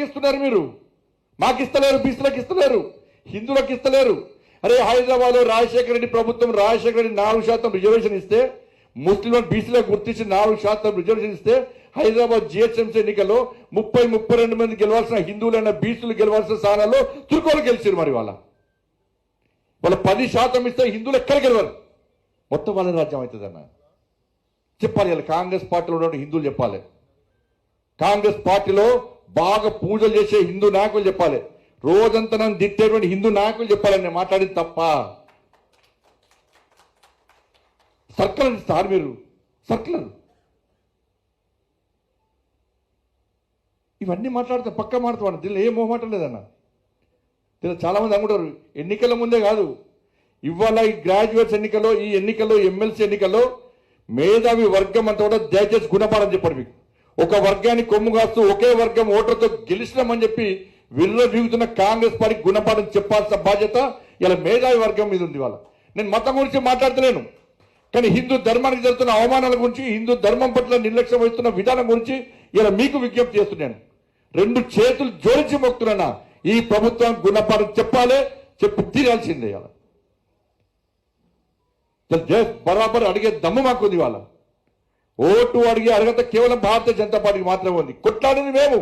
ఇస్తున్నారు మీరు, మాకు ఇస్తలేరు, బీసీలకు ఇస్తలేరు, హిందువులకు ఇస్తలేరు. అరే హైదరాబాద్లో రాజశేఖర రెడ్డి ప్రభుత్వం రాజశేఖర రెడ్డి 4% రిజర్వేషన్ ఇస్తే, ముస్లింలను బీసీలకు గుర్తించి 4% రిజర్వేషన్ ఇస్తే, హైదరాబాద్ జిహెచ్ఎంసీ ఎన్నికల్లో 32 మంది గెలవాల్సిన హిందువులైన బీసీలు గెలవాల్సిన స్థానాల్లో తుర్కోలు గెలిచారు. మరి వాళ్ళ 10% ఇస్తే హిందువులు ఎక్కడ గెలవరు, మొత్తం వాళ్ళ రాజ్యం అవుతుందన్న చెప్పాలి. ఇలా కాంగ్రెస్ పార్టీలో ఉన్న హిందువులు చెప్పాలి, కాంగ్రెస్ పార్టీలో బాగా పూజలు చేసే హిందూ నాయకులు చెప్పాలి, రోజంతా నన్ను దిట్టేటువంటి హిందూ నాయకులు చెప్పాలని నేను మాట్లాడింది తప్ప. సర్కులర్ ఇస్తారు మీరు, సర్కులర్ ఇవన్నీ మాట్లాడితే పక్క మాట్లాడుతాను. దీనిలో ఏ మొహమాటం లేదన్న. దీనిలో చాలామంది అనుకుంటారు ఎన్నికల ముందే కాదు, ఇవాళ ఈ గ్రాడ్యుయేట్స్ ఎన్నికల్లో, ఈ ఎన్నికల్లో, ఎమ్మెల్సీ ఎన్నికల్లో మేధావి వర్గం అంతా కూడా దయచేసి గుణపాఠం చెప్పండి. మీకు ఒక వర్గాన్ని కొమ్ము కాస్తూ ఒకే వర్గం ఓటర్తో గెలిచినామని చెప్పి విర్రవీగుతున్న కాంగ్రెస్ పార్టీకి గుణపాఠం చెప్పాల్సిన బాధ్యత ఇలా మేధావి వర్గం మీద ఉంది. వాళ్ళ నేను మతం గురించి మాట్లాడతలేను, కానీ హిందూ ధర్మానికి జరుగుతున్న అవమానాల గురించి, హిందూ ధర్మం పట్ల నిర్లక్ష్యం వహిస్తున్న విధానం గురించి ఇలా మీకు విజ్ఞప్తి చేస్తున్నాను. 2 చేతులు జోడించి మొక్కుతున్నా, ఈ ప్రభుత్వం గుణపాఠం చెప్పాలి, చెప్పి తీరాల్సిందే. బరాబర్ అడిగే దమ్ము మాకుంది. వాళ్ళ ఓటు అడిగే అర్హత కేవలం భారతీయ జనతా పార్టీకి మాత్రమే ఉంది. కొట్లాడింది మేము.